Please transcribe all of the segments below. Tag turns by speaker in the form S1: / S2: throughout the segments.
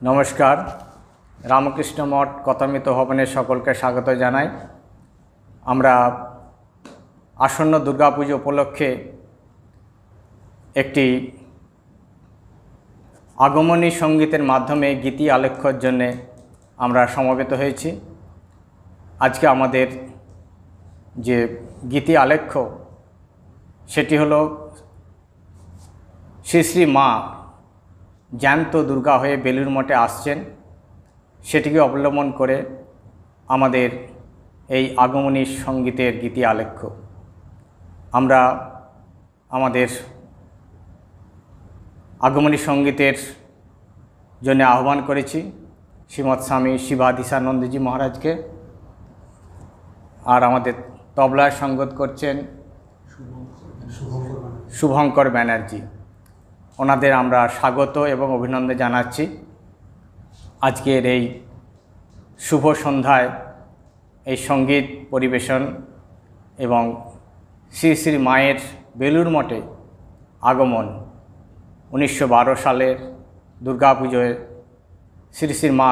S1: নমস্কার। রামকৃষ্ণ মঠ কথামৃত ভবনের সকলকে স্বাগত জানাই। আমরা আসন্ন দুর্গাপুজো উপলক্ষে একটি আগমনী সঙ্গীতের মাধ্যমে গীতি আলেখ্যর জন্যে আমরা সমবেত হয়েছি। আজকে আমাদের যে গীতি আলেখ্য সেটি হলো শ্রী শ্রী মা জ্যান্ত দুর্গা হয়ে বেলুড় মঠে আসছেন, সেটিকে অবলম্বন করে আমাদের এই আগমনী সঙ্গীতের গীতি আলেখ্য। আমরা আমাদের আগমনী সঙ্গীতের জন্য আহ্বান করেছি শ্রীমৎ স্বামী শিবাধীশানন্দজি মহারাজকে, আর আমাদের তবলায় সঙ্গত করছেন শুভঙ্কর ব্যানার্জি। ওনাদের আমরা স্বাগত এবং অভিনন্দন জানাচ্ছি আজকের এই শুভ সন্ধ্যায় এই সঙ্গীত পরিবেশন এবং শ্রী শ্রী মায়ের বেলুড় মঠে আগমন। 1912 সালের দুর্গাপুজোয় শ্রী শ্রী মা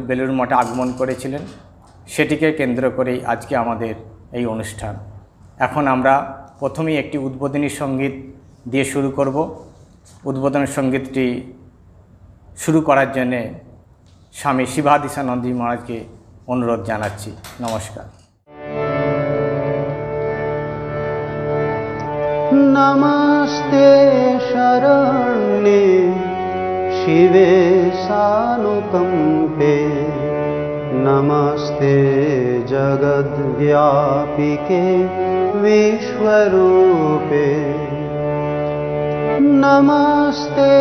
S1: বেলুড় মঠে আগমন করেছিলেন, সেটিকে কেন্দ্র করেই আজকে আমাদের এই অনুষ্ঠান। এখন আমরা প্রথমেই একটি উদ্বোধনী সঙ্গীত দিয়ে শুরু করব। উদ্বোধনী সঙ্গীতটি শুরু করার জন্যে স্বামী শিবাধীশানন্দজি মহারাজকে অনুরোধ জানাচ্ছি। নমস্কার।
S2: नमस्ते शरण्ये शिवे सानुकंपे, नमस्ते जगद्व्यापिके विश्वरूपे, नमस्ते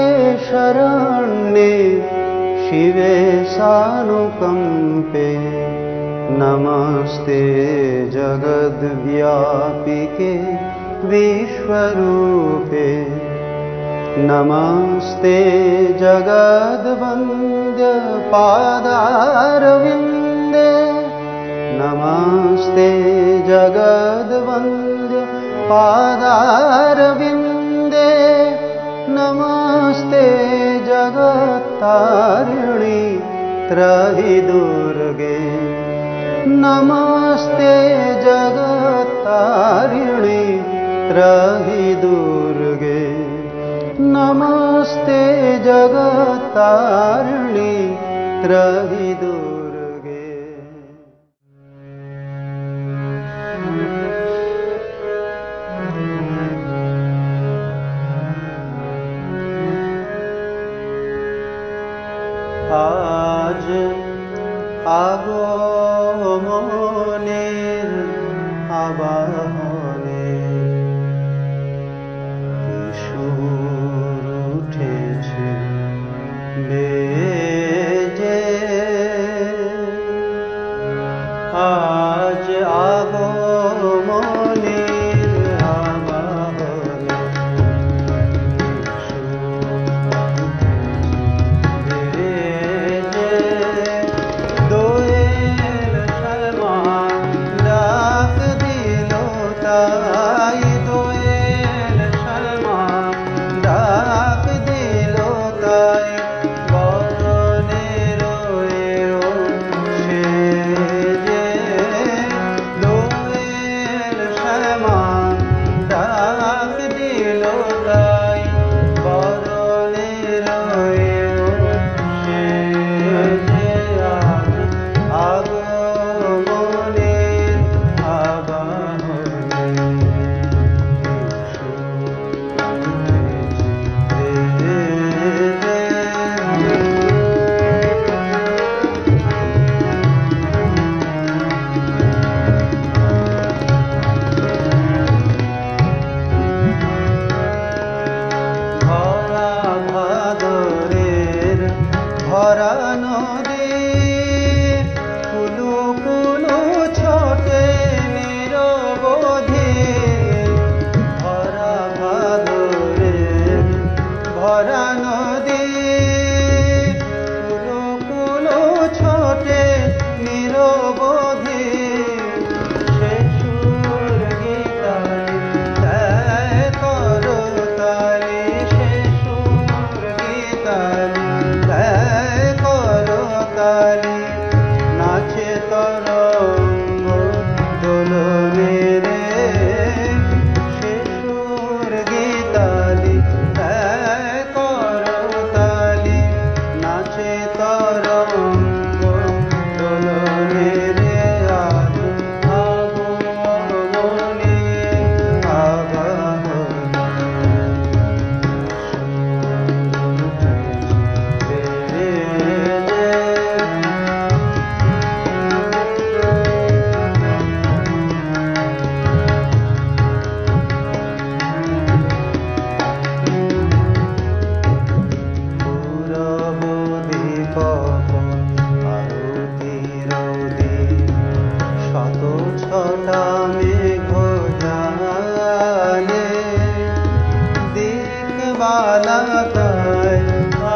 S2: शरण्ये शिवे सानुकंपे, नमस्ते जगद्व्यापिके विश्वरूपे, नमस्ते जगद्वन्द्य पादारविन्दे, नमस्ते जगद्वन्द्य पादारविन्दे, नमस्ते जगत्तारिणी त्रयी दुर्गे, नमस्ते जगत्तारिणी त्रयी दुर्गे, नमस्ते जगत्तारिणी त्रयी दुर्गे। आज আগমনের আবাহনে সুর উঠেছে বেজে, আজ আগমনের আবাহনে দোয়েল শর্মা ডাক দিল তাই, দোয়েল শর্মা ডাক দিল তাই, বনের সেজে দোয়েল শর্মা ডাক দিল তাই, বনের সেজে আগমনের আবাহনে ভরা ভাদরের ভরা নদী, কুলু কুলু ছোটে নিরবধি, ভরা ভাদরের ভরা নদী, কুলু কুলু ছোটে নিরবধি, সে সুর গীতালি দেয় করতালি, সে সুর গীতালি দেয় কখন আরতির দিন শত ছটা মেঘ জালে দিকবালাতায়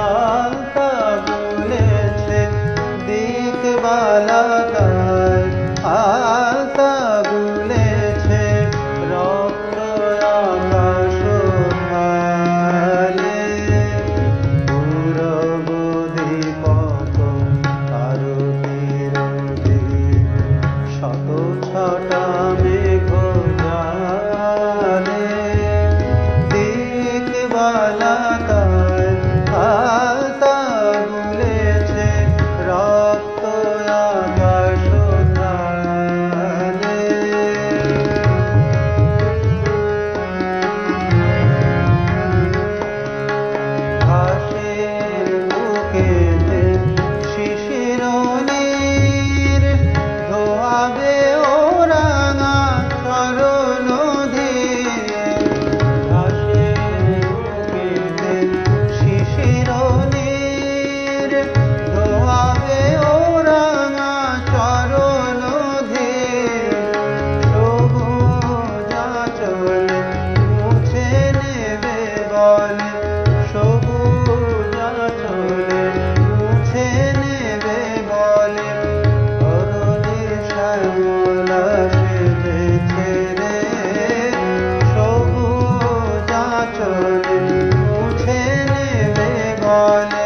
S2: আলতা বুলেছে দিকবালাতায় আলতা বুলেছে রক্ত আকাশ ঢালে পূরব দীপক আরতির দিন শত ছটা মেঘ জালে দিকবালাতায় আলতা বুলেছে রক্ত আকাশ ঢালে ঘাসের বুকেতে শিশির নীর ধোয়াবে ও রাঙা চরণ ধীর ঘাসের বুকেতে শিশির নীর ধোয়াবে ও রাঙা চরণ ধীর সবুজ আঁচলে মুছে নেবে বলে সবুজ আঁচলে মুছে নেবে বলে হরদে শ্যামলা সেজেছে রে সবুজ আঁচলে মুছে নেবে বলে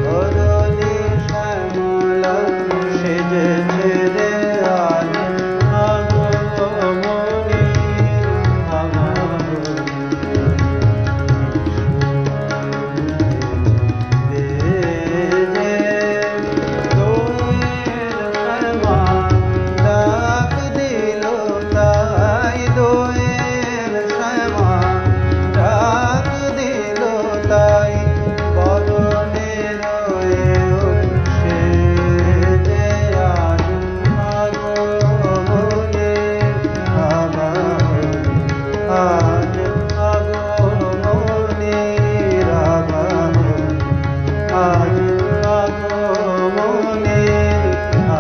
S2: হরদে শ্যামলা সেজেছে রে আগমনী ডাক দিল তাই দোয়েল শ্যামা ডাক দিল তাই বদনে রয়েও সে যে আজ আগমনে আজ আগমনে আজ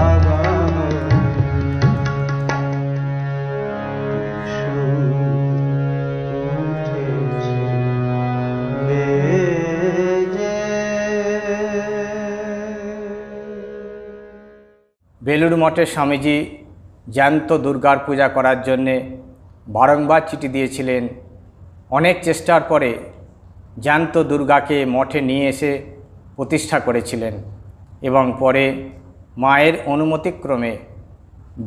S2: আগমনে উঠেছে বেজে
S1: বেলুড় মঠে স্বামীজি জ্যান্ত দুর্গার পূজা করার জন্যে বারংবার চিঠি দিয়েছিলেন। অনেক চেষ্টার পরে জ্যান্ত দুর্গাকে মঠে নিয়ে এসে প্রতিষ্ঠা করেছিলেন এবং পরে মায়ের অনুমতিক্রমে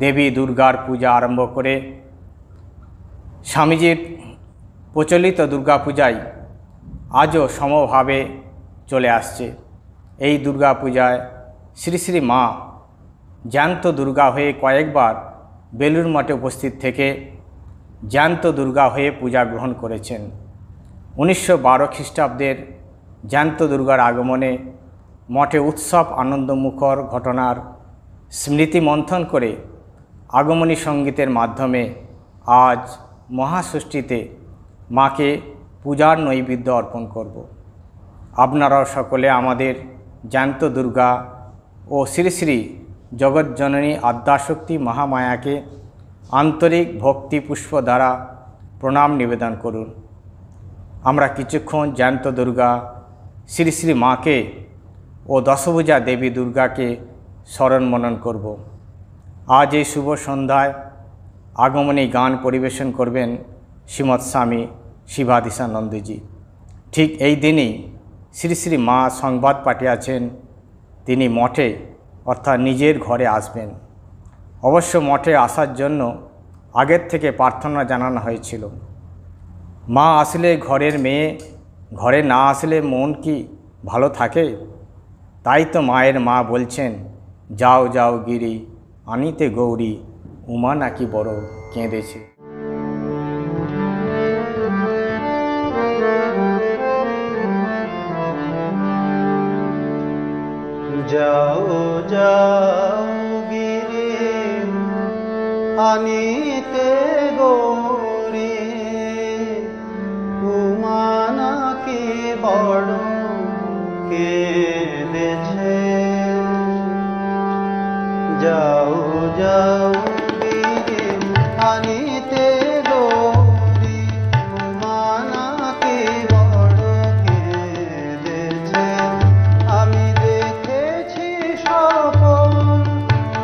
S1: দেবী দুর্গার পূজা আরম্ভ করে স্বামীজির প্রচলিত দুর্গাপূজায় আজও সমভাবে চলে আসছে। এই দুর্গাপূজায় শ্রী শ্রী মা জ্যান্ত দুর্গা হয়ে কয়েকবার বেলুড় মঠে উপস্থিত থেকে জ্যান্ত দুর্গা হয়ে পূজা গ্রহণ করেছেন। 1912 খ্রিস্টাব্দের জ্যান্ত দুর্গার আগমনে মঠে উৎসব আনন্দমুখর ঘটনার স্মৃতি মন্থন করে আগমনী সঙ্গীতের মাধ্যমে আজ মহাষষ্ঠীতে মাকে পূজার নৈবেদ্য অর্পণ করব। আপনারাও সকলে আমাদের জ্যান্ত দুর্গা ও শ্রী শ্রী জগজ্জননী আদ্যাশক্তি মহামায়াকে আন্তরিক ভক্তি পুষ্প দ্বারা প্রণাম নিবেদন করুন। আমরা কিছুক্ষণ জ্যান্ত দুর্গা শ্রী শ্রী মাকে ও দশভুজা দেবী দুর্গাকে স্মরণ মনন করব। আজ এই শুভ সন্ধ্যায় আগমনী গান পরিবেশন করবেন শ্রীমৎ স্বামী শিবাদিশানন্দজি। ঠিক এই দিনই শ্রী শ্রী মা সংবাদ পাঠিয়েছেন তিনি মঠে অর্থাৎ নিজের ঘরে আসবেন। অবশ্য মঠে আসার জন্য আগের থেকে প্রার্থনা জানানো হয়েছিল। মা আসলে ঘরের মেয়ে, ঘরে না আসলে মন কি ভালো থাকে? তাই তো মায়ের মা বলছেন, যাও যাও গিরি আনিতে গৌরী, উমা নাকি বড় কেঁদেছে।
S2: যাও যাও গিরি আনিতে গৌরী, উমা নাকি বড় কেঁদেছে। যাও যাও গিরে আনিতে গৌরী মানাকে বড় কেঁদেছে আমি দেখেছি স্বপন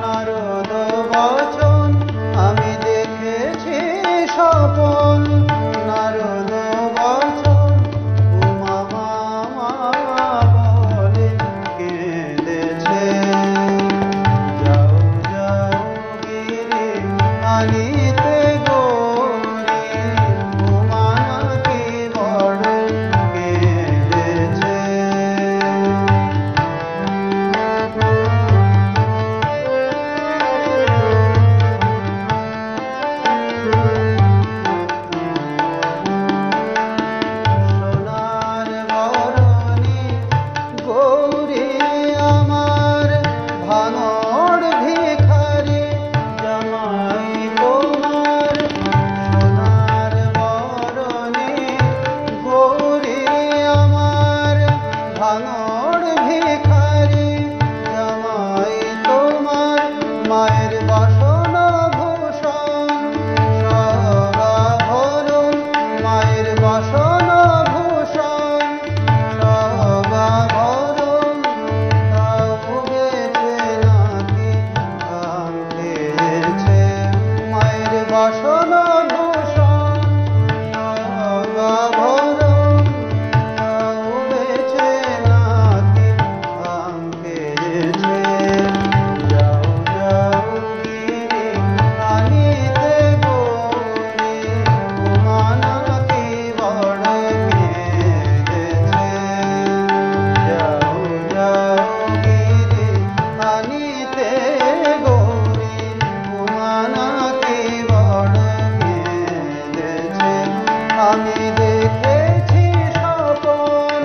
S2: নারদ বচন আমি দেখেছি স্বপন নারদ বচন উমা মামা বলে কেঁদেছে যাও যাও গিরে আনিতে গৌরী উমা নাকি বড় কেঁদেছে সোনার বরণী গৌরী আমার ভাঙড় ভিখারি জামাই তোমার সোনার বরণী গৌরী আমার ভাঙড় ভিখারি জামাই তোমার মায়ের বাসন ভূষণ সভাভরণ মায়ের বাসন ভূষণ সভাভরণ তাও গেছে নাকি ভাঙ খেয়েছে মায়ের বাসন ভূষণ সভাভরণ তাও গেছে নাকি ভাঙ খেয়েছে যাও যাও গিরে আনিতে গৌরী উমা নাকি বড় কেঁদেছে যাও যাও গিরে আনিতে গৌরী উমা নাকি বড় কেঁদেছে আমি দেখেছি স্বপন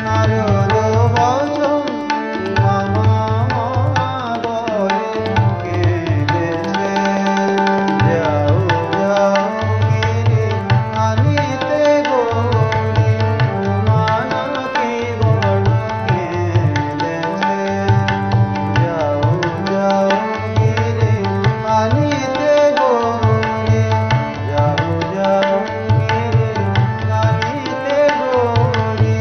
S2: নারদ বচন মামা বলে কেঁদেছে যাও যাও গিরে আনিতে গৌরী উমা নাকি বড় কেঁদেছে যাও যাও গিরে আনিতে গৌরী যাও যাও গিরে আনিতে গৌরী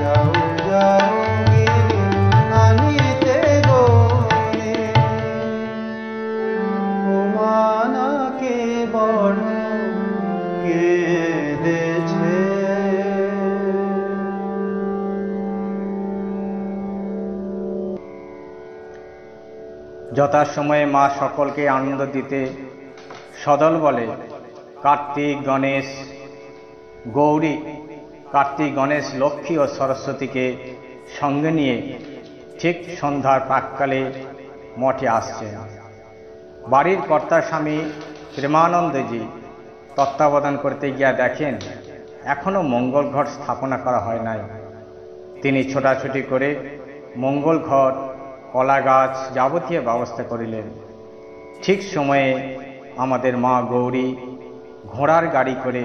S2: যাও যাও গিরে আনিতে গৌরী উমা নাকি বড় কেঁদেছে
S1: যথাসময়ে মা সকলকে আনন্দ দিতে সদল বলে কার্তিক গণেশ গৌরী কার্তিক গণেশ লক্ষ্মী ও সরস্বতীকে সঙ্গে নিয়ে ঠিক সন্ধ্যার প্রাককালে মঠে আসছে। বাড়ির কর্তা স্বামী প্রেমানন্দজি তত্ত্বাবধান করতে গিয়া দেখেন এখনও মঙ্গল ঘট স্থাপনা করা হয় নাই। তিনি ছোটাছুটি করে মঙ্গল ঘট কলা গাছ যাবতীয় ব্যবস্থা করিলেন। ঠিক সময়ে আমাদের মা গৌরী ঘোড়ার গাড়ি করে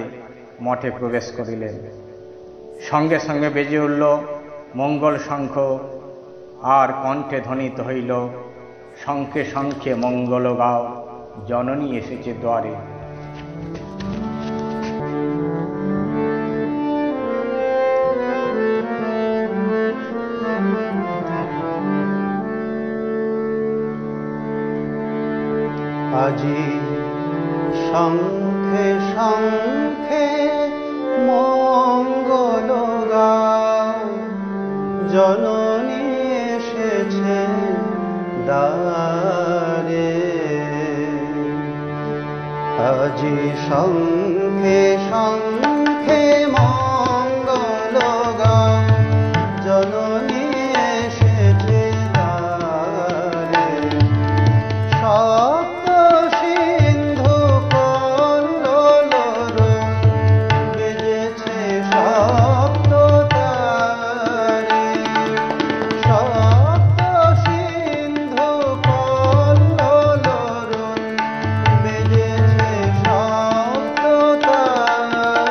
S1: মঠে প্রবেশ করিলেন। সঙ্গে সঙ্গে বেজে উঠল মঙ্গল শঙ্খ আর কণ্ঠে ধ্বনিত হইল শঙ্খে শঙ্খে মঙ্গল গাও জননী এসেছে দ্বারে।
S2: আজি শঙ্খে শঙ্খে মঙ্গল গাও জননী এসেছে দ্বারে আজি শঙ্খে শঙ্খে মঙ্গল গাও জননী এসেছে দ্বারে সপ্ত সিন্ধু কল্লোল বেজেছে সপ্ত তারে সপ্ত সিন্ধু কল্লোল বেজেছে সপ্ত তারে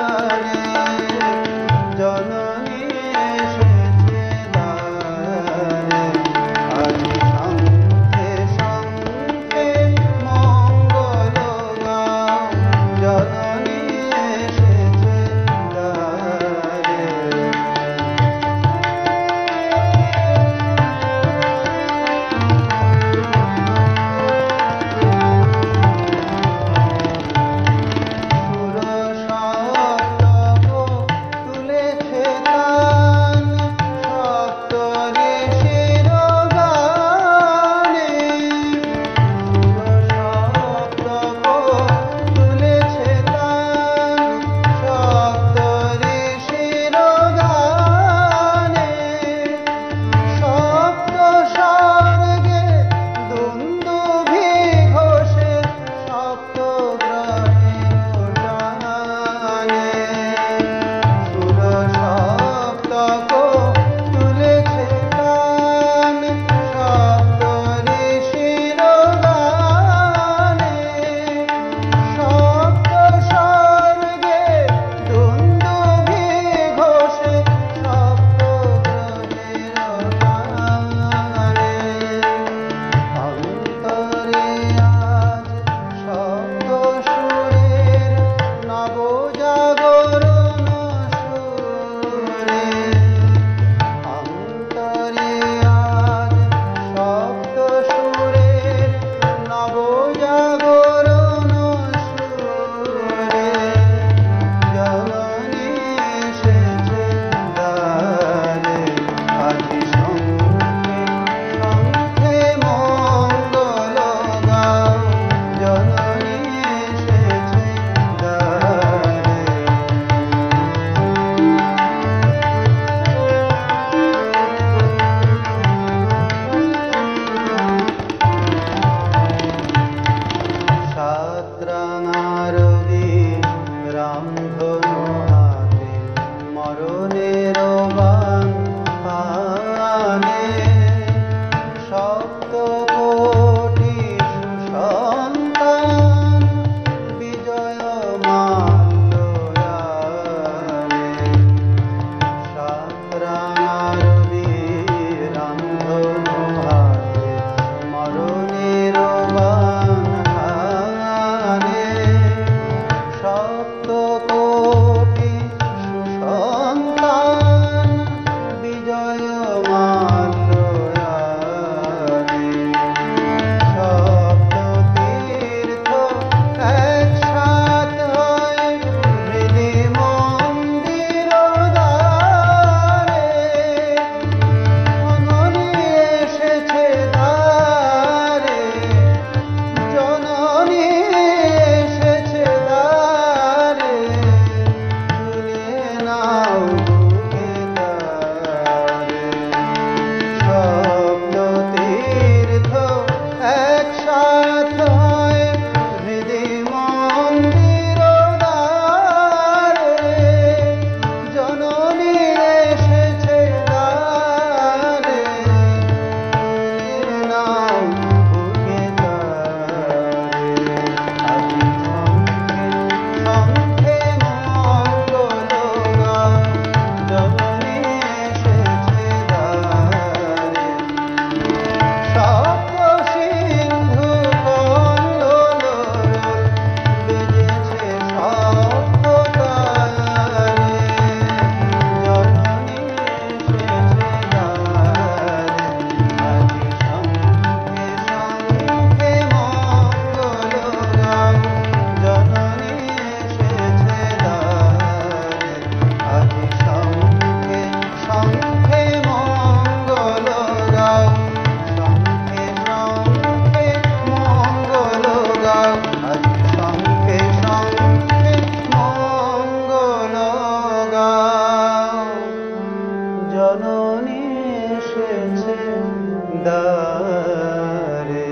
S2: দ্বারে।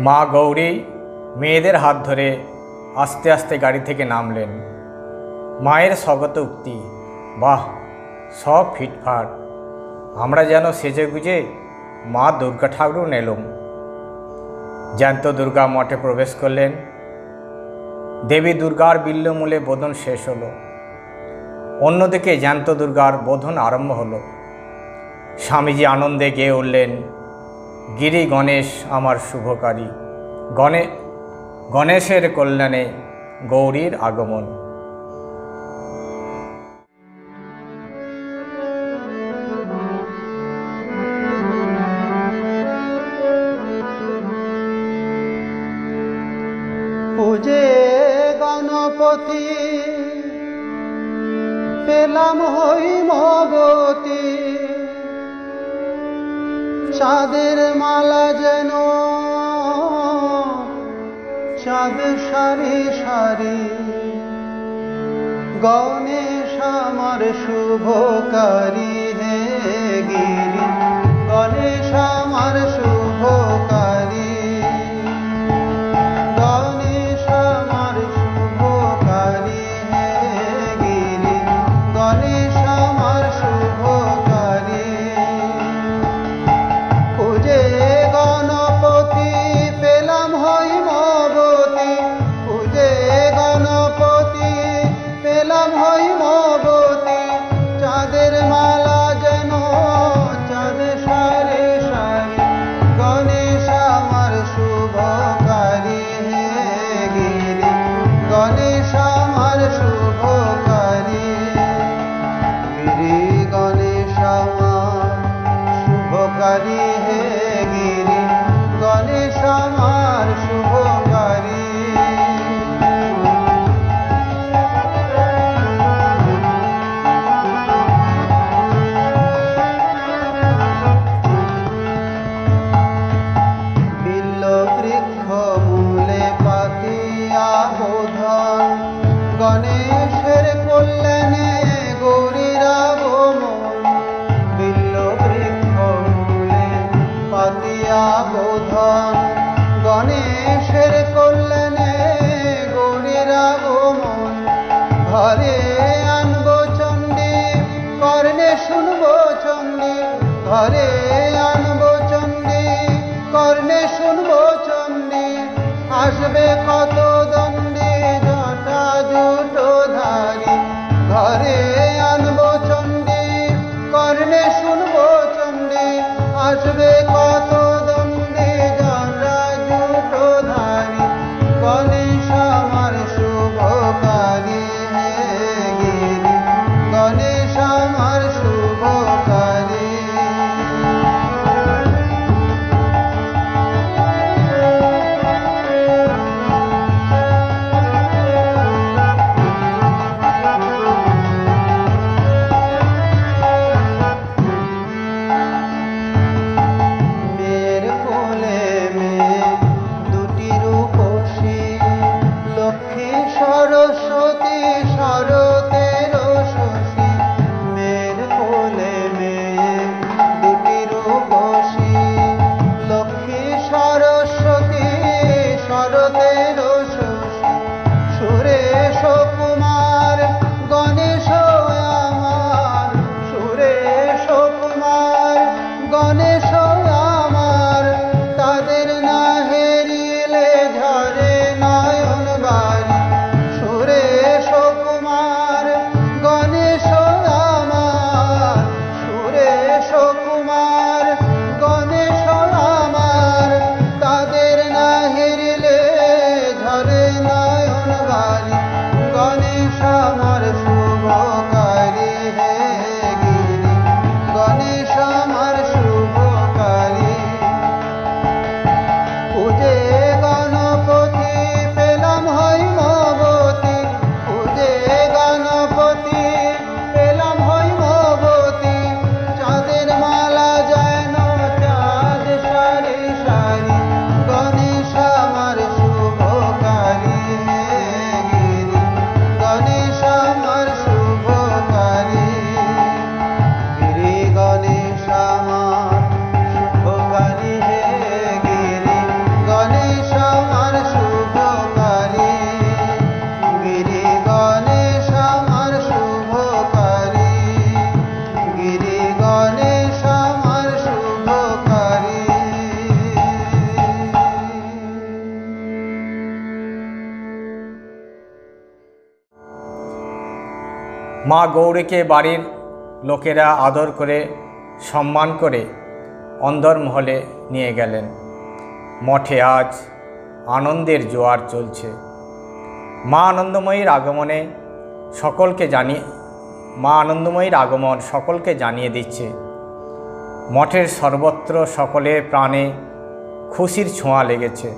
S1: মা গৌরী মেয়েদের হাত ধরে আস্তে আস্তে গাড়ি থেকে নামলেন। মায়ের স্বগত উক্তি, বাহ, সব ফিটফাট, আমরা যেন সেজে গুজে মা দুর্গা ঠাকুর এলুম। জ্যান্ত দুর্গা মঠে প্রবেশ করলেন। দেবী দুর্গার বিল্লমূলে বোধন শেষ হলো। অন্যদিকে জ্যান্ত দুর্গার বোধন আরম্ভ হলো। স্বামীজি আনন্দে গেয়ে উঠলেন, গিরি গণেশ আমার শুভকারী, গণেশের কল্যাণে গৌরীর আগমন।
S2: পূজে গণপতি পেলাম হই মগতি, চাঁদের মালা যেন চাঁদ সারি সারি, গণেশ আমার শুভকারী হে গিরি, গণেশ আমার শুভকারী, গণেশ আমার শুভকারী হে গিরি, গণেশ আমার শুভকারী। পূজে গণপতি পেলাম হই মগতি, পূজে গণপতি পেলাম হই মগতি, চাঁদের মালা যেন চাঁদ সারি সারি, গণেশ আমার শুভকারী হে গিরি, গণেশ আমার শুভকারী, গিরি গণেশ আমার শুভকারী হে গিরি, গণেশ আমার শুভকারী। বিল্ল বৃক্ষ মূলে পাতিয়া বোধন, গণেশের কল্যাণে গৌরীর আগমন। বিল্ল বৃক্ষ মূলে পাতিয়া বোধন, গণেশের কল্যাণে গৌরীর আগমন। ঘরে আনবো চণ্ডী, কর্ণে শুনবো চণ্ডী, ঘরে আনবো চণ্ডী, কর্ণে শুনবো চণ্ডী। আসবে কত দণ্ডী জটা জুটো ধারি, ঘরে আনবো চণ্ডী, কর্ণে শুনবো চণ্ডী। আসবে কত দণ্ডী জটা জুটো ধারি, গণেশ আমার শুভকারী হে গিরি, গণেশ আমার শুভকারী।
S1: মা গৌরীকে বাড়ির লোকেরা আদর করে সম্মান করে অন্দরমহলে নিয়ে গেলেন। মঠে আজ আনন্দের জোয়ার চলছে। মা আনন্দময়ীর আগমনে সকলকে জানিয়ে দিচ্ছে। মঠের সর্বত্র সকলের প্রাণে খুশির ছোঁয়া লেগেছে।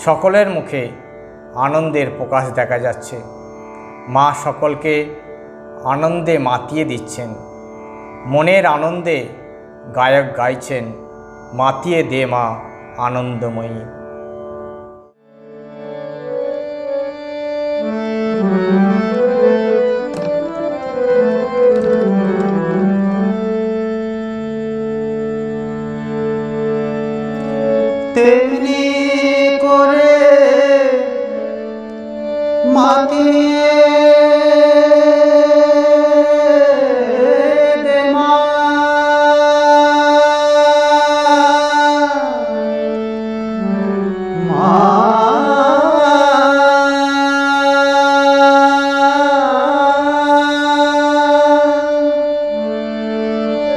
S1: সকলের মুখে আনন্দের প্রকাশ দেখা যাচ্ছে। মা সকলকে আনন্দে মাতিয়ে দিচ্ছেন। মনের আনন্দে গায়ক গাইছেন, মাতিয়ে দে মা আনন্দময়ী।
S2: তেমনি করে মাতিয়ে দে মা,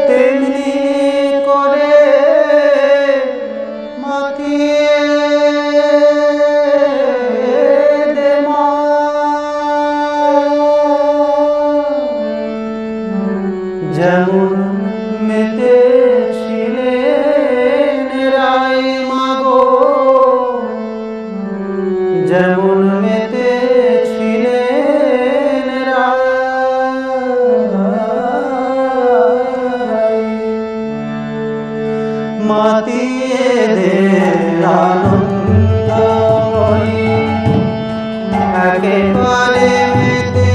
S2: তেমনি করে মাতিয়ে দে মা। যেমন মেতেছিলেন রায় মাগো, যেমন মেতেছিলেন রায়, মাতিয়ে দে আনন্দময়ী, একেবারে মেতে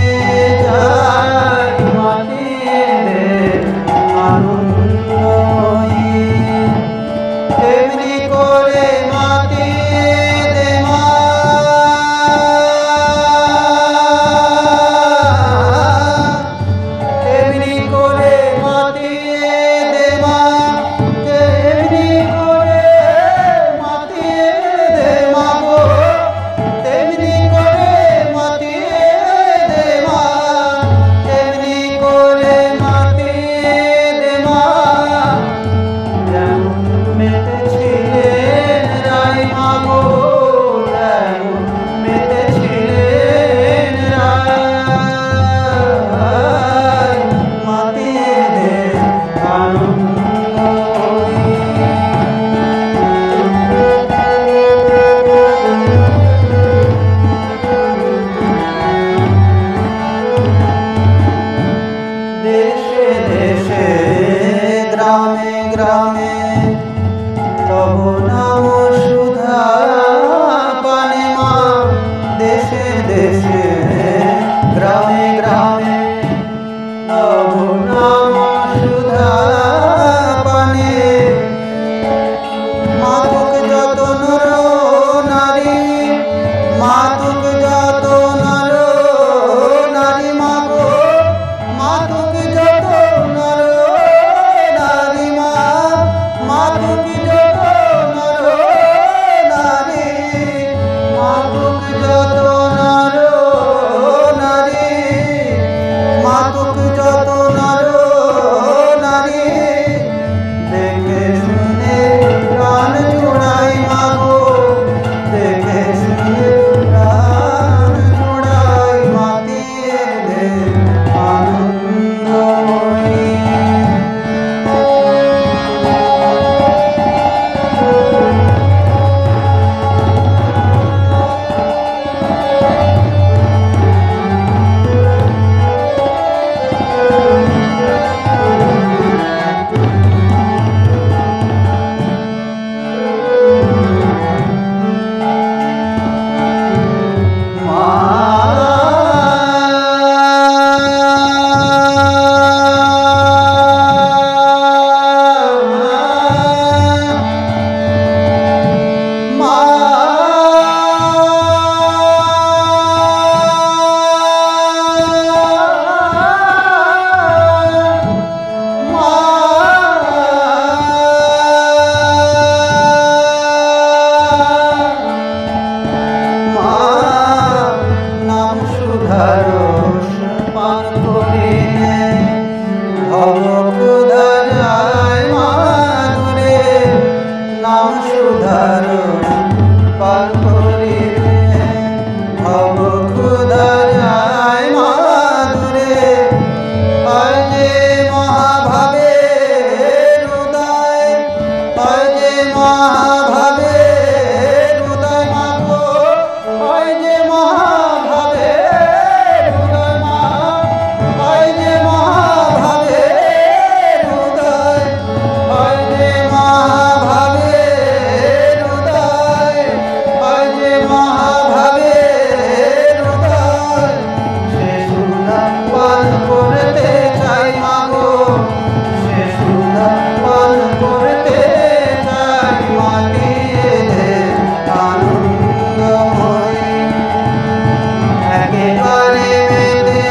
S2: যায়, মাতিয়ে দে আনন্দময়ী। তেমনি করে মাতিয়ে দে মা, তেমনি করে মাতিয়ে দে মা, তেমনি করে মাতিয়ে দে মা গো, তেমনি করে মাতিয়ে দে মা, তেমনি করে মাতিয়ে দে মা। যেমন মেতেছিলেন রায় মাগো, যেমন মেতেছিলেন রায়, মাতিয়ে দে আনন্দময়ী। দেশে দেশে গ্রামে গ্রামে তব নাম সুধা পানে মা, দেশে দেশে গ্রামে গ্রামে তব নাম সুধা পানে। মাতুক যত নর নারী, মাতুক যত নর নারী মাগো, মাতুক যত নর নারী মা, মাতুক যত নর নারী, মাতুক যত নর নারী, মাতুক যত নর নারী। ভব ক্ষুধা যায় মাধুরে নাম সুধার পান করিবে ভব ক্ষুধা যায় মাধুরে হয় যে মহাভাবের উদয় হয় যে মহাভাবের উদয় মাগো হয় যে মহাভাবের উদয় মা হয় যে মহাভাবের উদয় হয় যে মহাভাবের উদয় হয় যে মহাভাবের উদয় সে সুধা পান করতে চাই মাগো সে সুধা পান করতে চাই মাটিয়ে দে আনন্দময় একেবারে মেতে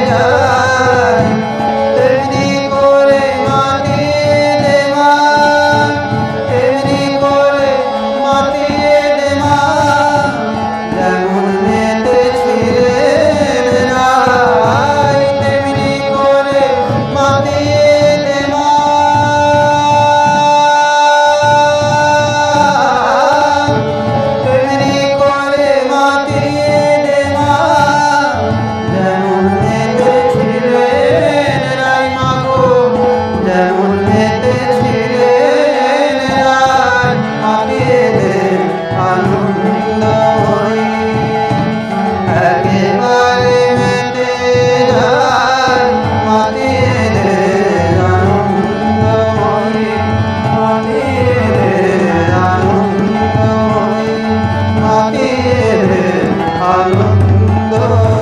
S2: যায় তেমনি করে মাটিয়ে দে মা তেমনি করে মাটিয়ে দে মা যেমন মেতেছিলেন রায় তেমনি করে মাটিয়ে দে মা তেমনি করে মাটিয়ে দে মা যেমন মেতেছিলেন রায় মাগো যেমন মেতেছিলেন রায় মাটিয়ে দে আনন্দময়ী একেবারে মেতে যায় মাটিয়ে দে আনন্দময়ী মাটিয়ে দে আনন্দময়ী মাটিয়ে দে আনন্দময়ী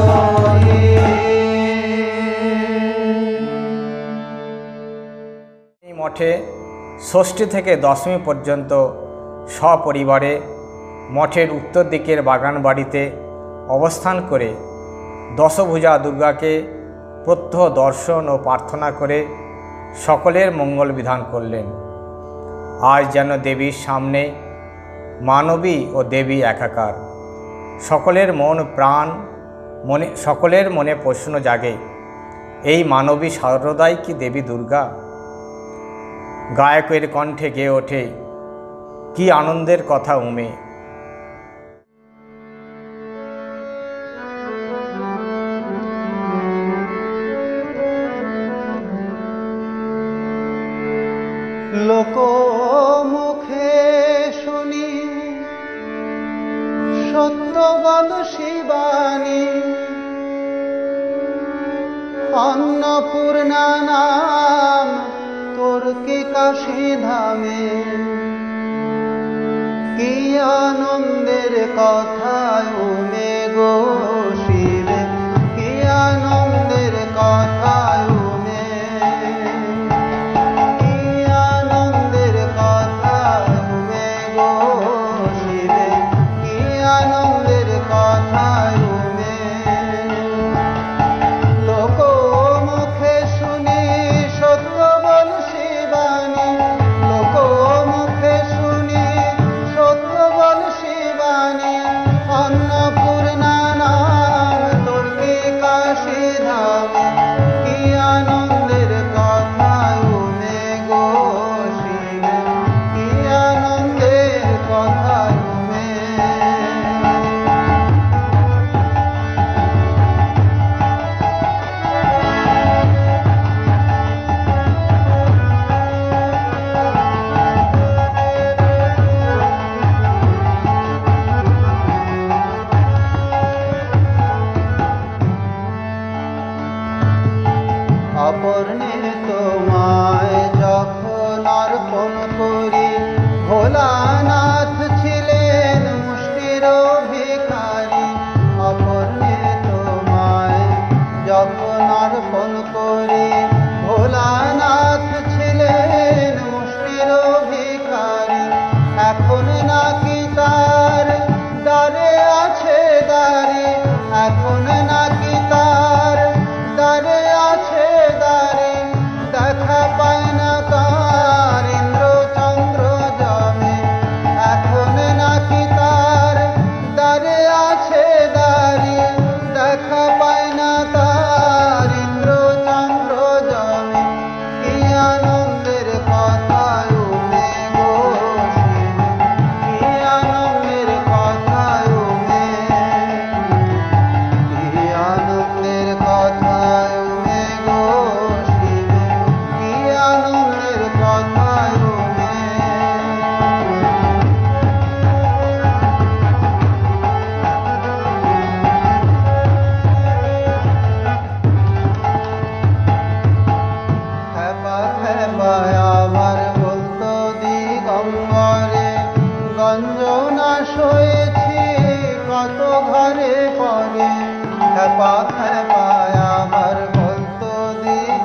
S1: এই মঠে ষষ্ঠী থেকে দশমী পর্যন্ত সপরিবারে মঠের উত্তর দিকের বাগান বাড়িতে অবস্থান করে দশভুজা দুর্গাকে প্রত্যহ দর্শন ও প্রার্থনা করে সকলের মঙ্গল বিধান করলেন। আজ যেন দেবীর সামনে মানবী ও দেবী একাকার। সকলের মন প্রাণ সকলের মনে প্রশ্ন জাগে, এই মানবী সর্বদাই কি দেবী দুর্গা? গায়কের কণ্ঠে গেয়ে ওঠে কি আনন্দের কথা উমে।
S2: লোকমুখে শুনি সত্যবাদ শিবানী অন্নপূর্ণা নাম তোর কি কাশী ধামে কি আনন্দের কথা উমে গো শিবে কি আনন্দের কথা উমে কি আনন্দের কথা উমে গো শিবে কি আনন্দের কথা উমে লোকমুখে শুনি সত্য বল শিবানী লোকমুখে শুনি সত্য বল শিবানী অন্নপূর্ণা নাম তোর কি কাশী ধামে কি আনন্দের কথা উমে গো শিবে কি আনন্দের কথা উমে অপর্ণে তোমায় যখন অর্পণ করি ভোলানাথ ছিলেন মুষ্টির ভিখারি অপর্ণে তোমায় যখন অর্পণ করি ভোলানাথ ছিলেন মুষ্টির ভিখারি এখন নাকি তার দ্বারে আছে দাঁড়ি এখন নাকি তার দ্বারে আছে দাঁড়ি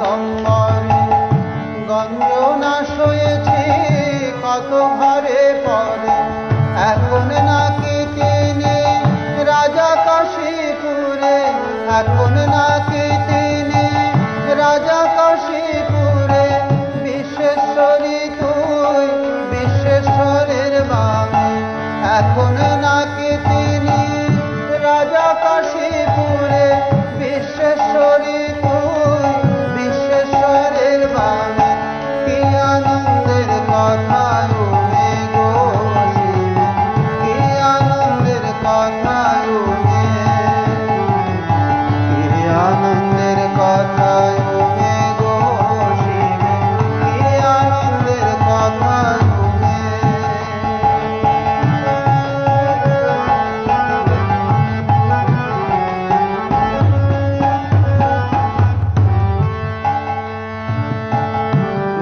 S2: দিগম্বরে গঞ্জনাশ হয়েছে কত ঘরে পরে, এখন নাকি তিনি রাজা কাশীপুরে, এখন নাকি তিনি রাজা কাশীপুরে। বিশ্বেশ্বরী তুই বিশ্বেশ্বরের বামে, এখন নাকি তিনি রাজা কাশীপুরে। বিশ্বেশ্বরী তুই বিশ্বেশ্বরের বামে, কি আনন্দের কথা উমে গো শিবে, কি আনন্দের কথা উমে, কি আনন্দের কথা উমে গো শিবে, কি আনন্দের কথা উমে।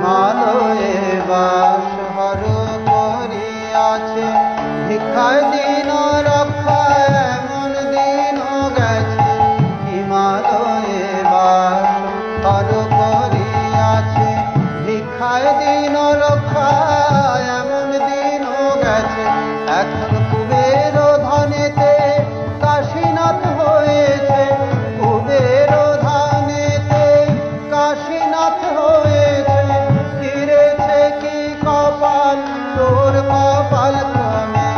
S2: মালয়ে বাস হর করিয়াছে, ভিক্ষায় দিন রক্ষায় এমন দিন গেছে। হিমালয়ে বাস হর করিয়াছে, ভিক্ষায় দিন রক্ষায় এমন দিন গেছে। এখন কুবের ধনেতে কাশীনাথ হয়েছে, কুবের ধনেতে কাশীনাথ হয়েছে। ফিরেছে কি কপাল তোর কপাল ক্রমে,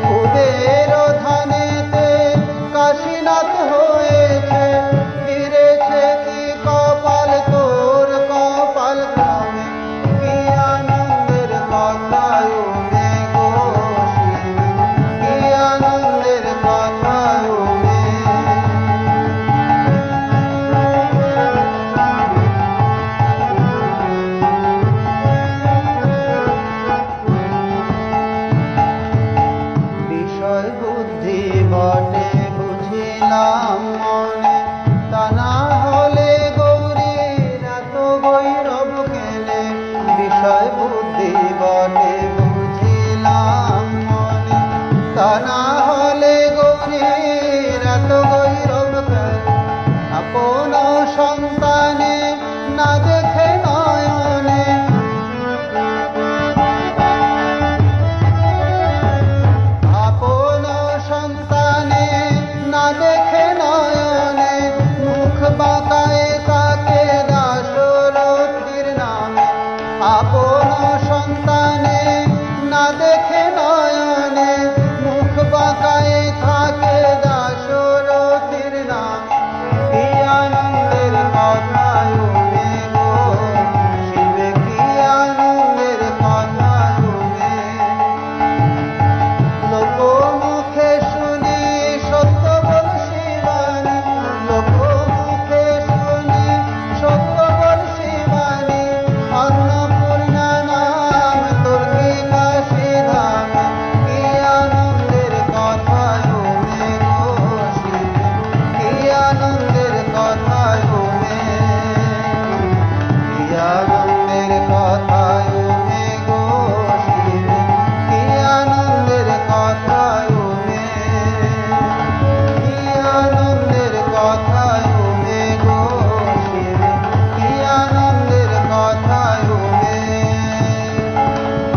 S2: কুবের ধনেতে কাশীনাথ হয়েছে। ফিরেছে কি কপাল তোর কপাল ক্রমে, কি আনন্দের কথা উমে গো শিবে, কি আনন্দের কথা উমে। বিষয় বুদ্ধি বটে বুঝিলাম মনে, তা না হলে গৌরীর এত গৈরব কেনে। বিষয় বুদ্ধি বটে বুঝিলাম মনে, তা না হলে গৌরীর এত গৈরব কেনে। আপন সন্তানে না দেখে নয়নে, আপন সন্তানে না দেখে নয়নে। মুখ বাঁকায় তাকে দাশরথীর নামে, আপন সন্তানে না দেখে নয়নে। মুখ বাঁকায় থাকে দাশরথীর নামে, কি আনন্দের কথা উমে গো শিবে, কি আনন্দের কথা উমে। লোক মুখে শুনি সত্য বল শিবানী, লোক মুখে শুনি সত্য বল শিবানী। অন্নপূর্ণা নাম তোর কি কাশী ধামে, কি আনন্দের কথা উমে গো শিবে, কি আনন্দের কথা উমে, কি আনন্দের কথা উমে গো শিবে, কি আনন্দের কথা উমে, কি আনন্দের কথা উমে গো শিবে, কি আনন্দের কথা উমে,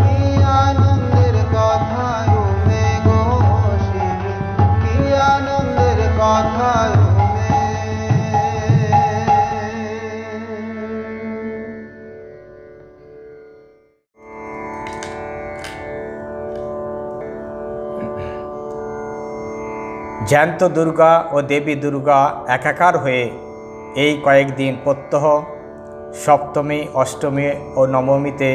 S2: কি আনন্দের কথা উমে গো শিবে, কি আনন্দের কথা উমে।
S1: জ্যান্ত দুর্গা ও দেবী দুর্গা একাকার হয়ে এই কয়েকদিন প্রত্যহ সপ্তমী, অষ্টমী ও নবমীতে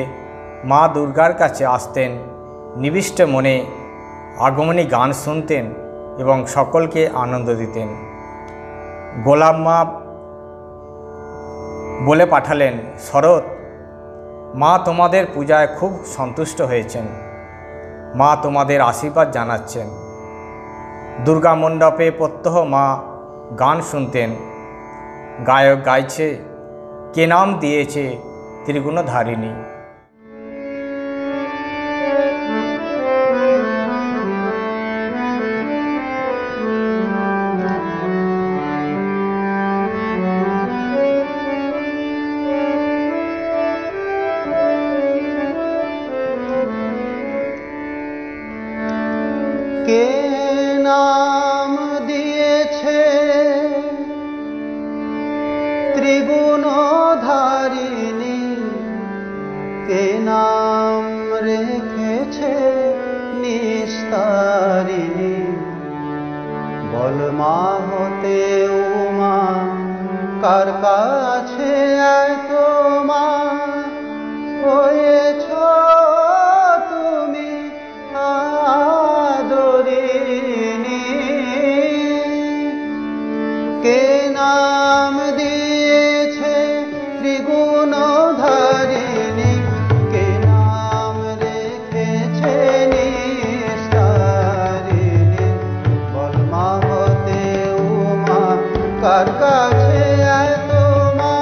S1: মা দুর্গার কাছে আসতেন, নিবিষ্ট মনে আগমনী গান শুনতেন এবং সকলকে আনন্দ দিতেন। গোলাম মা বলে পাঠালেন, শরৎ, মা তোমাদের পূজায় খুব সন্তুষ্ট হয়েছেন, মা তোমাদের আশীর্বাদ জানাচ্ছেন। দুর্গা মণ্ডপে প্রত্যহ মা গান শুনতেন, গায়ক গাইছে, কে নাম দিয়েছে ত্রিগুণধারিণী।
S2: বল মা হতে উমা কার কাছে এত মা হয়েছ তুমি আদরিণী। কে নাম দিয়েছে ত্রিগুণধারিণী, কে নাম রেখেছে নিস্তারিণী। বল মা হতে উমা কার কাছে এত মা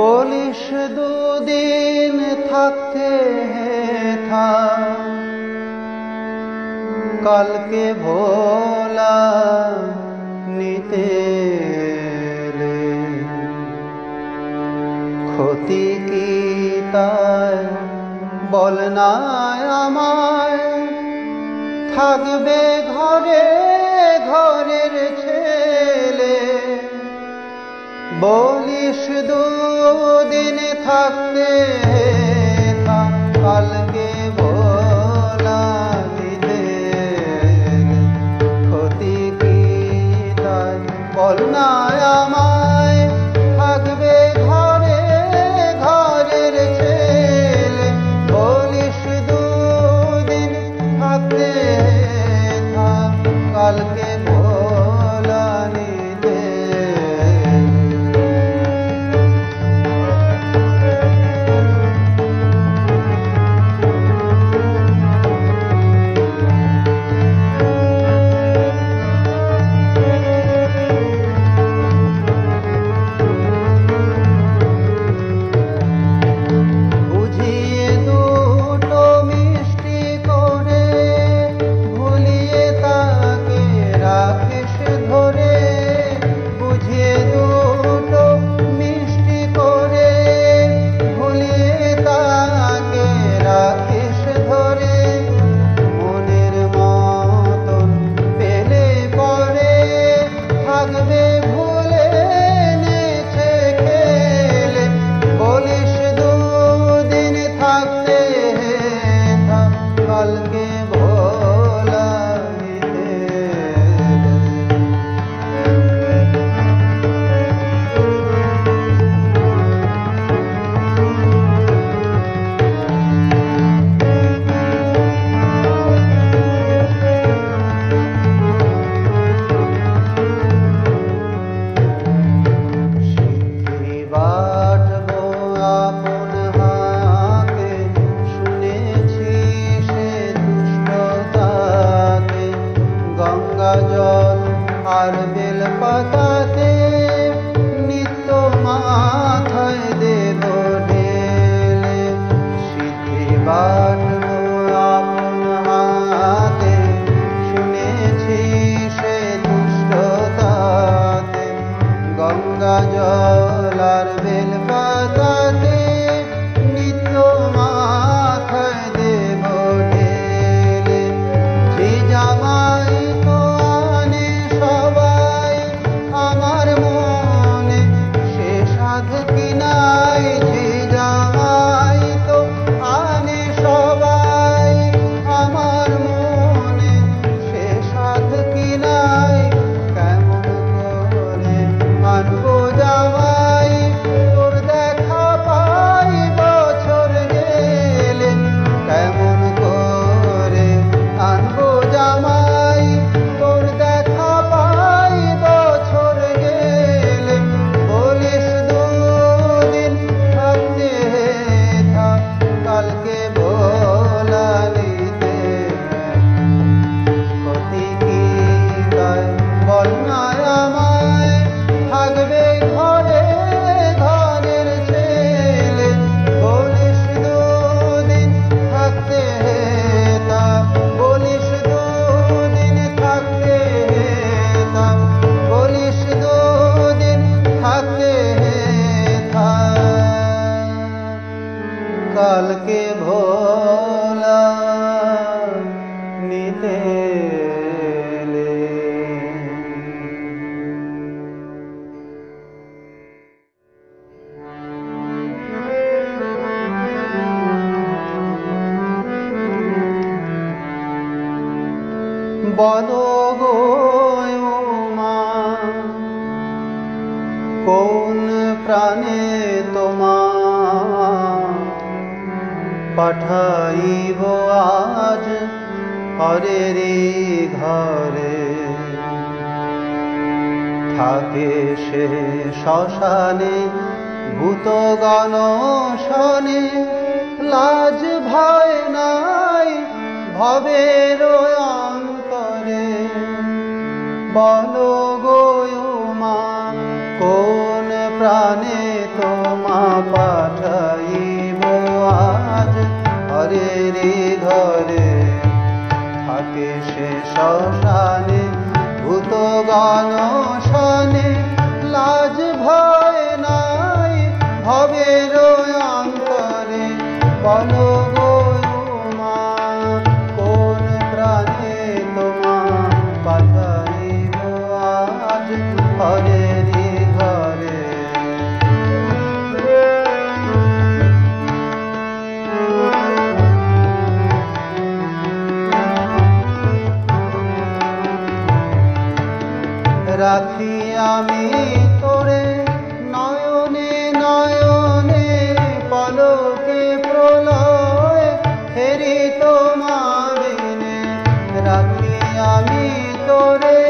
S2: বলিস দুদিন থাকতে থাক, কালকে ভোলা নিতে এলে। ক্ষতি কি তাই বল না আমায়, থাকবে ঘরে ঘরের ছেলে। বলিস দুদিন থাকতে থাক, কালকে ভোলা নিতে এলে। ক্ষতি কি তাই বল না আমায়, থাকবে ঘরে ঘরের ছেলে। বলিস দুদিন থাকতে থাক, কালকে ভোলা নিতে। আর বেল পাতাতে নিত্য মাথায় দেব ঢেলে। সিদ্ধি বাটবো আপন হাতে, শুনেছি সে দুষ্টতাতে। গঙ্গা জল আর বেল পাতাতে নিত্য মাথায় দেব ঢেলে। যে জামাই তো আনে সবাই আমার মনে, সে সাধ কি নাই। যে জামাই তো আনে সবাই আমার মনে, সে সাধ কি নাই। কেমন করে আনবো জামাই, তোর দেখা পাই বছর গেলে। কেমন করে আনবো জামাই, তোর দেখা পাই বছর গেলে। বলিস দুদিন থাকতে থাক, কালকে ভোলা নিতে। ক্ষতি কি তাই বল না আমায়, থাকবে ঘরে ঘরের ছেলে। বলিস দুদিন থাকতে থাক, বলিস দুদিন থাকতে থাক, বলিস দুদিন থাকতে থাক, কালকে ভোলা নিতে এলে। বলো গো মা, কোন প্রাণে তোমার পাঠাইব আজ হরেরি ঘরে। থাকে সে শ্মশানে ভূতগণ শনে, লাজ ভয় নাই ভবের অন্তরে। বলো গো মা, কোন প্রাণে তোমার ঘরে থাকে সে শ্মশানে ভূত গণশনে লাজ ভয় নাই ভবের অন্তরে বলো গো মা কোন প্রাণে তোমা পাঠাইব আজ হরেরি ঘরে রাখি আমি তোরে নয়নে নয়নে পলকে প্রলয় হেরি তোমার বিনে রাখি আমি তোরে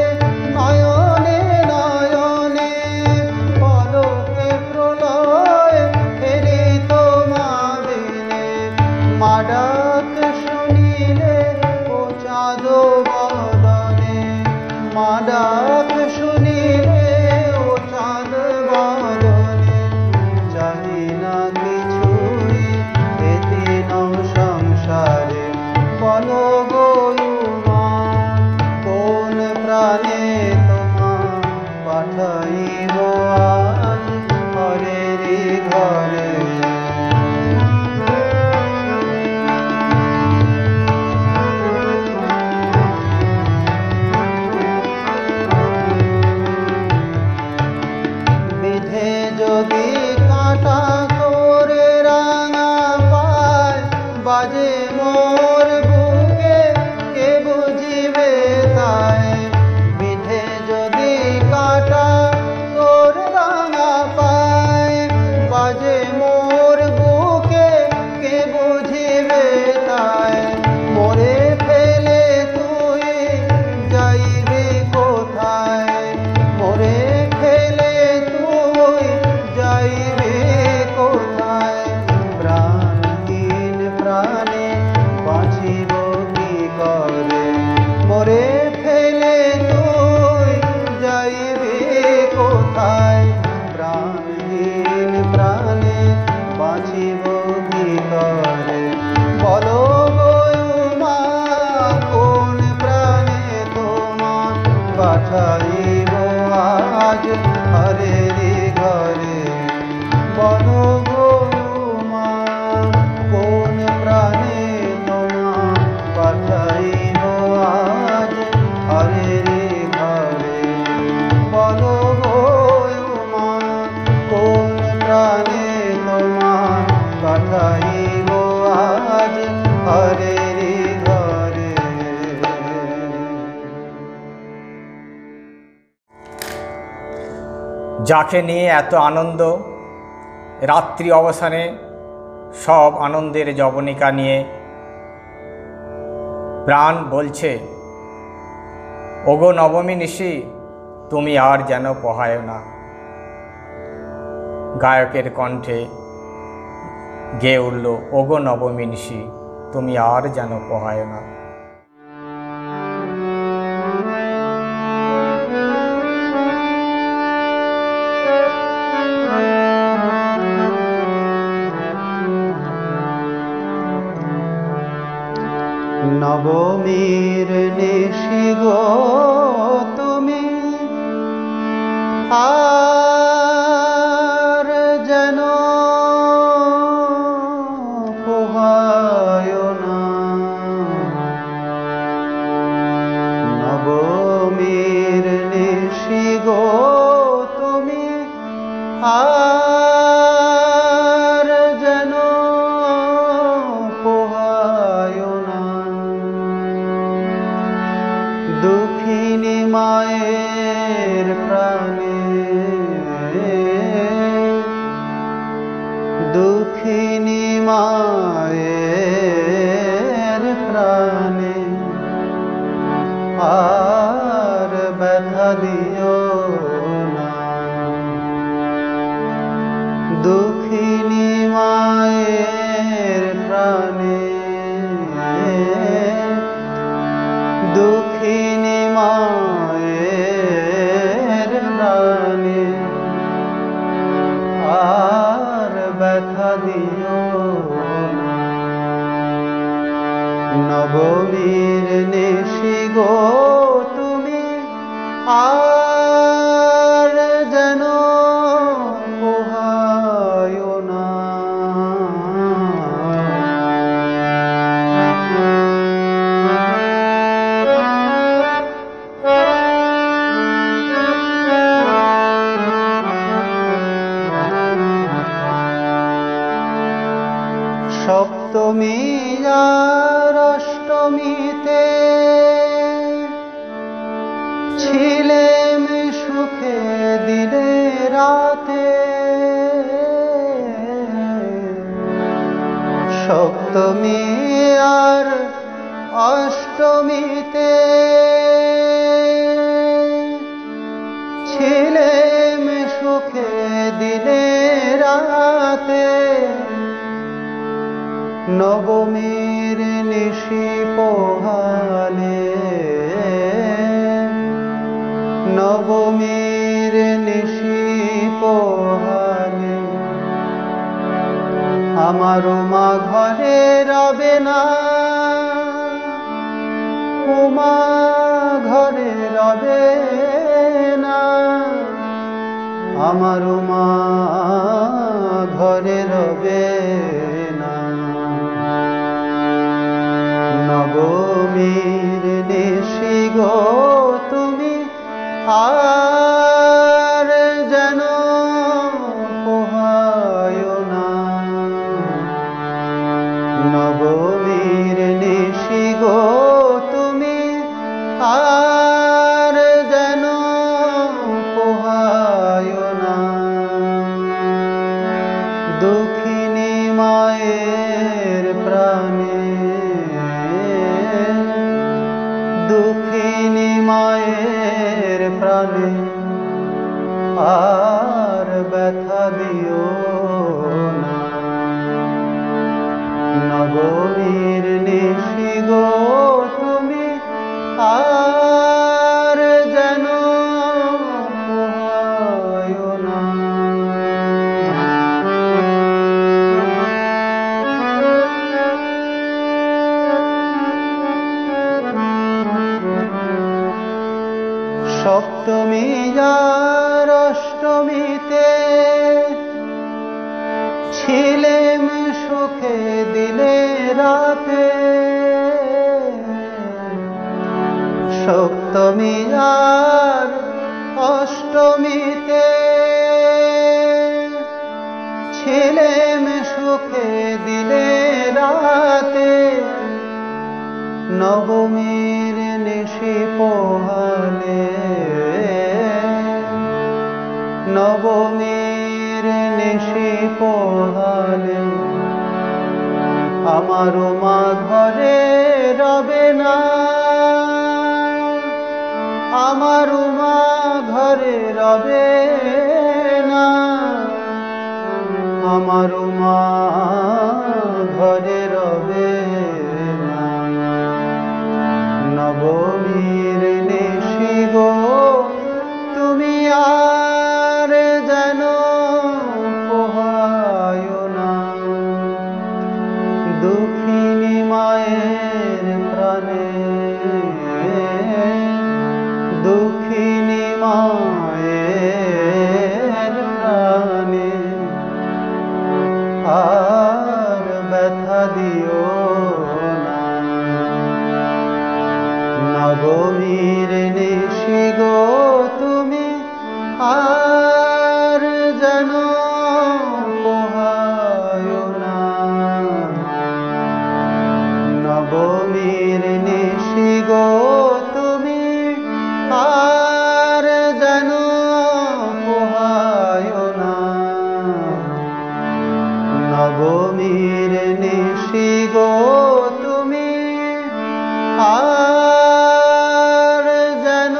S2: নয়নে নয়নে পলকে প্রলয় হেরি তোমার বিনে মা ডাক শুনিলে ও চাঁদ বদনে মা ডাক শুনিলে ও চাঁদ বদনে জানি না কিছুই এতে নও সংসারে বলো গো মা কোন প্রাণে তোমা পাঠাইব আজ হরেরি ঘরে যদি কাঁটা করে রাঙা পায় বাজে মোর বুকে কে বুঝিবে তাই বিধে যদি কাঁটা করে রাঙা পায় বাজে মোর বুকে কে বুঝিবে তাই মোরে ফেলে তুই যাইবি কোথায় মোরে ফেলে তুই যাইবে কোথায় প্রাণহীন প্রাণে বাঁচিব কি করে মোরে ফেলে তুই যাইবে কোথায় প্রাণহীন প্রাণে বাঁচিব কি করে বলো গো মা কোন প্রাণে তোমা পাঠাইব আজ হরেরি ঘরে বলো গো মা কোন প্রাণে তোমা পাঠাইব আজ হরেরি ঘরে বলো গো মা কোন প্রাণে তোমা পাঠাইব আজ হরেরি ঘরে
S1: যাকে নিয়ে এত আনন্দ রাত্রি অবসানে সব আনন্দের যবনিকা নিয়ে প্রাণ বলছে ওগো নবমী নিশি তুমি আর যেন পোহায় না গায়কের কণ্ঠে গেয়ে উঠল ওগো নবমী নিশি তুমি আর যেন পোহায় না
S2: নবমীর নিশি গো তুমি আর যেন পোহায় না নবমীর নিশি গো তুমি আর যেন পোহায় না দুঃখিনী মায়ের প্রাণে সপ্তমী আর অষ্টমীতে ছিলেম সুখে দিনে রাতে, নবমীর নিশি পোহালে, নবমীর নিশি পোহালে, আমারও মা ঘরে রবে না, উমা ঘরে রবে না, আমারও মা ঘরে রবে না। নবমীর নিশি গো তুমি আর যেন পোহায় না, নবমীর নিশি গো তুমি আর যেন পোহায় না। দুঃখিনী মায়ের প্রাণে, দুঃখিনী মায়ের প্রাণে আর ব্যথা দিও না। নবমীর নিশি গো তুমি আর যেন পোহায় না। সপ্তমী আর অষ্টমীতে ছিলেম সুখে দিনে রাতে, সপ্তমী আর অষ্টমীতে ছিলেম সুখে দিনে রাতে, নবমীর নিশি পোহালে, নবমীর নিশি পোহালে, আমারও মা ঘরে রবে না, আমারও মা ঘরে রবে না, আমারও মা ঘরে রবে না। নবমীর নিশি গো তুমি আর যেন পোহায় না। দুঃখিনী মায়ের প্রাণে, দুঃখিনী মায়ের প্রাণে আর ব্যথা দিও না। নবমীর নিশি গো তুমি আর যেন পোহায় না। নবমীর নিশি গো তুমি আর যেন পোহায় না। নবমীর নিশি গো তুমি আর যেন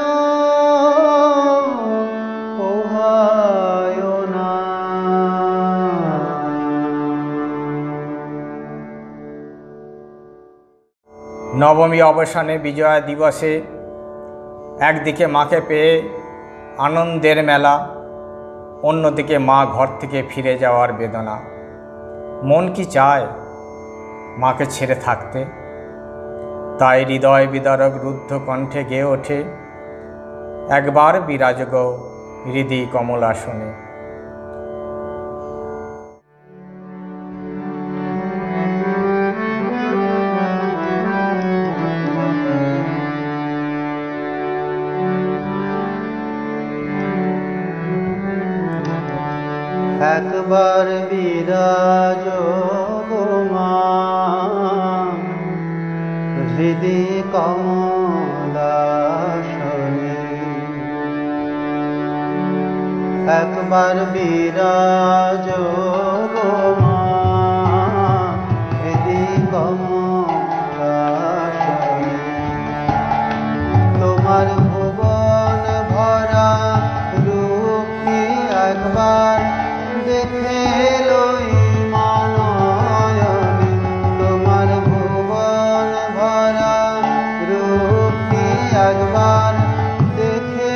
S2: পোহায় না।
S1: নবমী অবসানে বিজয়া দিবসে একদিকে মাকে পেয়ে আনন্দের মেলা, অন্যদিকে মা ঘর থেকে ফিরে যাওয়ার বেদনা। মন কি চায় মাকে ছেড়ে থাকতে? তাই হৃদয় বিদারক রুদ্ধ কণ্ঠে গেয়ে ওঠে, একবার বিরাজ গো হৃদি কমলাসনে।
S2: একবার বিরাজ গো মা হৃদি কমলাসনে, একবার বিরাজ গো মা হৃদি কমলাসনে তোমার ভুবন ভরা রূপ কি একবার দেখে লই মনয়নে তোমার ভুবন ভরা রূপ কি একবার দেখে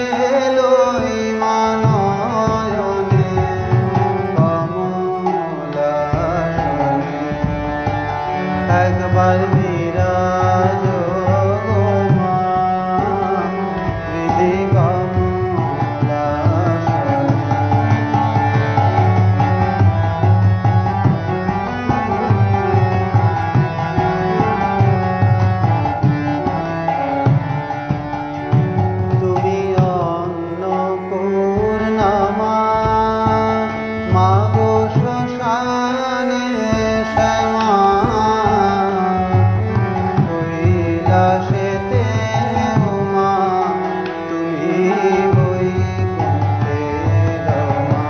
S2: লই মনয়নে কমলাসনে একবার বিরাজ গো মা হৃদি কমলাসনে তুমি অন্নপূর্ণা মা মা গো শ্মশানে শ্যামা কৈলাসেতে উমা তুমি বৈকুণ্ঠে রমা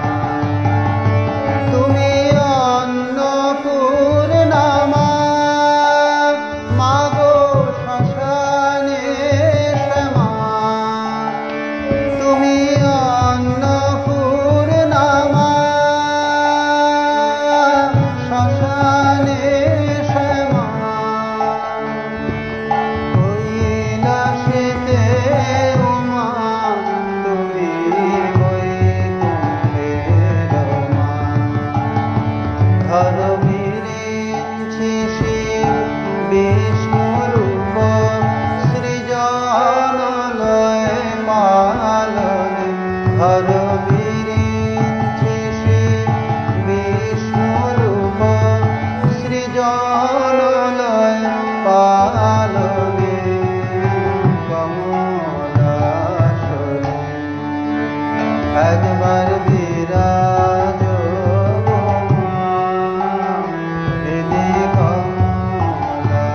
S2: তুমি অন্নপূর্ণা মা মা গো শ্মশানে শ্যামা তুমি অন্নপূর্ণা মা শ্মশানে শ্যামা কৈলাসেতে উমা তুমি বৈকুণ্ঠে রমা ধর বিরিঞ্চি শিব বিষ্ণুরূপ সৃজন লয় পালনে ধর বিরিঞ্চি শিব বিষ্ণুরূপ সৃজন লয় পালনে কমলাসনে একবার বিরাজ গো মা হৃদি কমলাসনে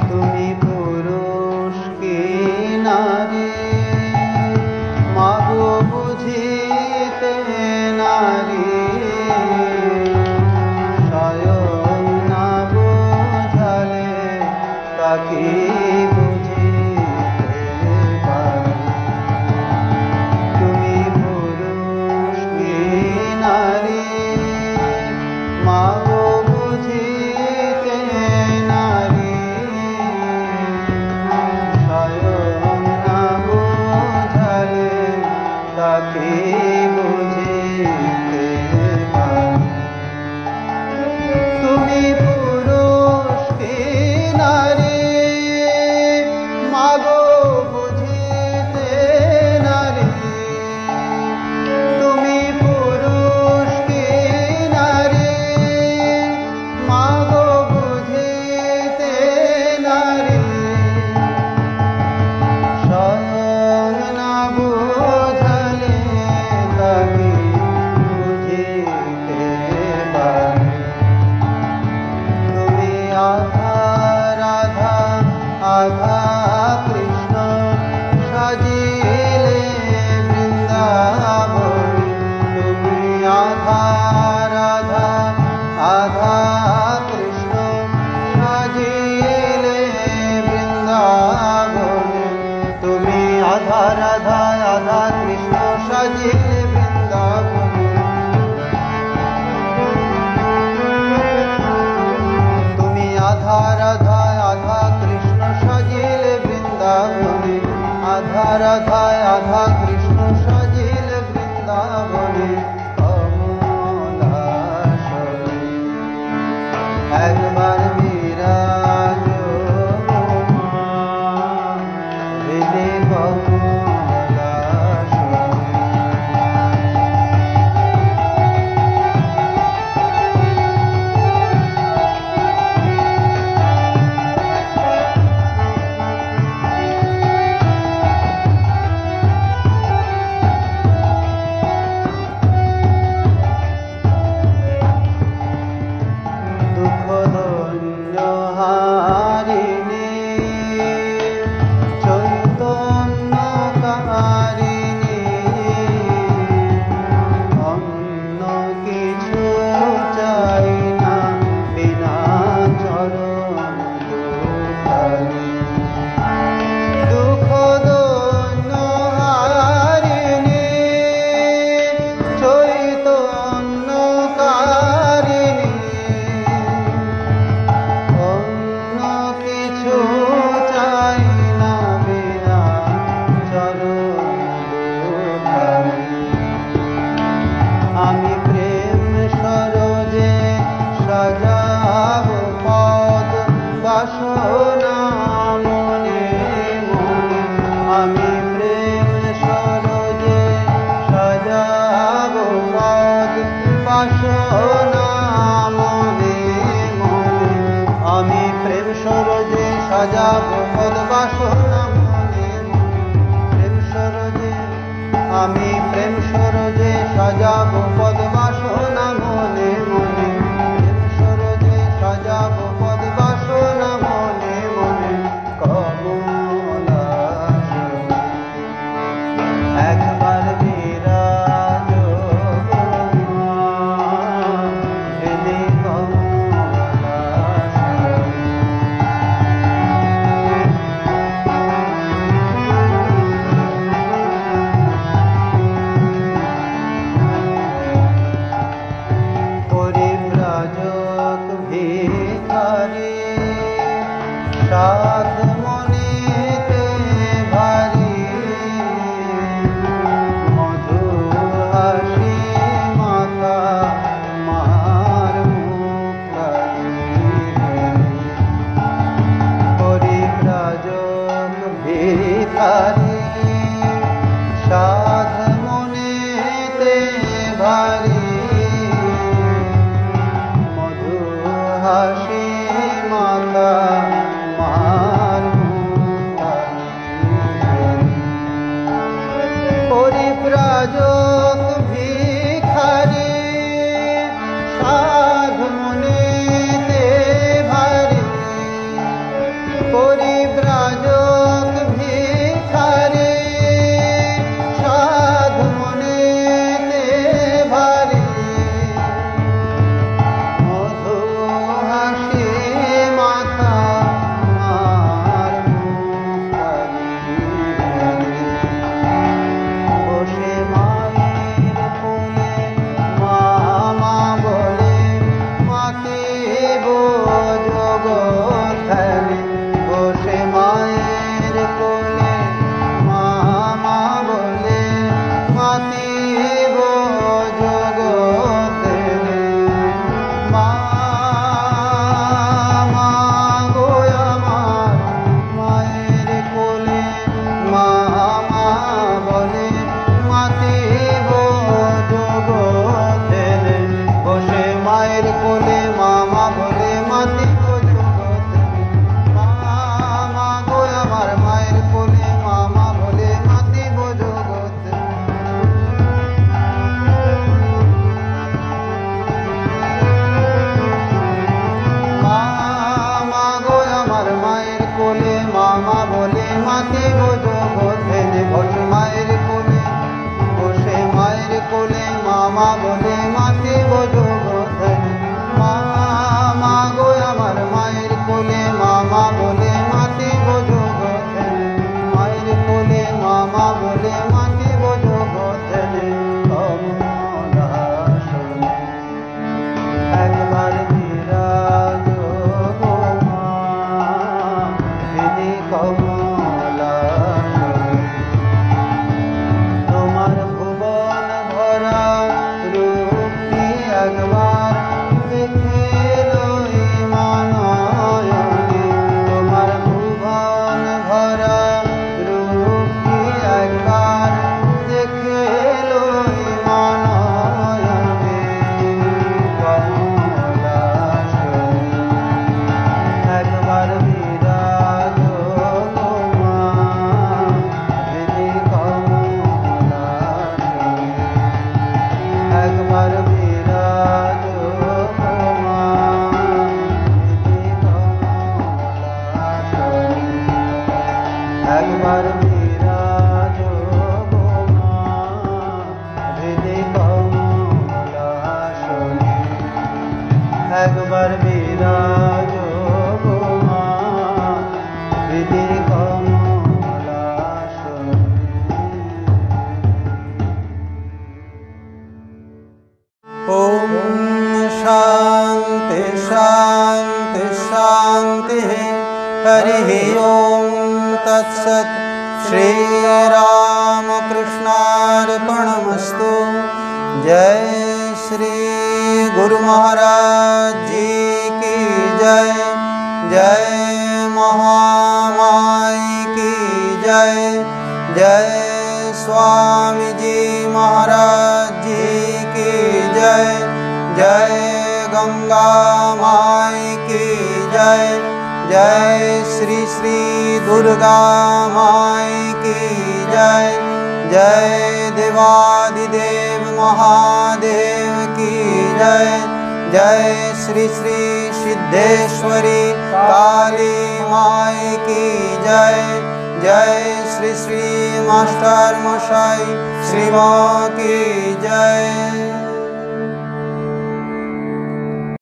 S2: তুমি পুরুষ কি নারী মা গো বুঝিতে নারী স্বয়ং না বোঝালে তাকে বুঝিতে পারে তুমি পুরুষ কি নারী মা গো বুঝিতে নারী স্বয়ং না বোঝালে তাকে বুঝিতে পারে তুমি পুরুষ কি নারী মা গো বুঝিতে নারী তুমি পুরুষ কি নারী মা গো বুঝিতে নারী স্বয়ং না বোঝালে তাকে বুঝিতে পারে তুমি আধা রাধা আধা কৃষ্ণ সাজিলে বৃন্দাবনে তুমি আধা রাধা আধা কৃষ্ণ সাজিলে বৃন্দাবনে তুমি আধা রাধা আধা কৃষ্ণ সাজিলে বৃন্দাবনে তুমি আধা রাধা আধা কৃষ্ণ সাজিলে বৃন্দাবনে আধা রাধা আধা কৃষ্ণ সাজিলে বৃন্দাবনে কমলাসনে একবার বিরাজ গো মা হৃদি কমলাসনে একবার দেখে লই মনয়নে তোমার ভুবন ভরা রূপ কি একবার দেখে লই মনয়নে কমলাসনে একবার বিরাজ তোমা হৃদি কমলাসনে একবার বিরাজ তোমা হৃদি কমলাসনে একবার বিরাজ তোমা হৃদি কমলাসনে একবার বিরাজ তোমা হৃদি কমলাসনে। ओम शांति शांति शांति हरि ओम तत्सत श्री राम कृष्णार्पणमस्तु। जय श्री गुरु महाराज जी की जय। जय महामाई की जय। जय स्वामी जी महाराज जी की जय। जय गंगा माई की जय। जय श्री श्री दुर्गा माई की जय। जय देवादिदेव महादेव की जय। जय श्री श्री सिद्धेश्वरी काली माई की जय। जय श्री श्री मास्टर मशाई श्री माँ की जय।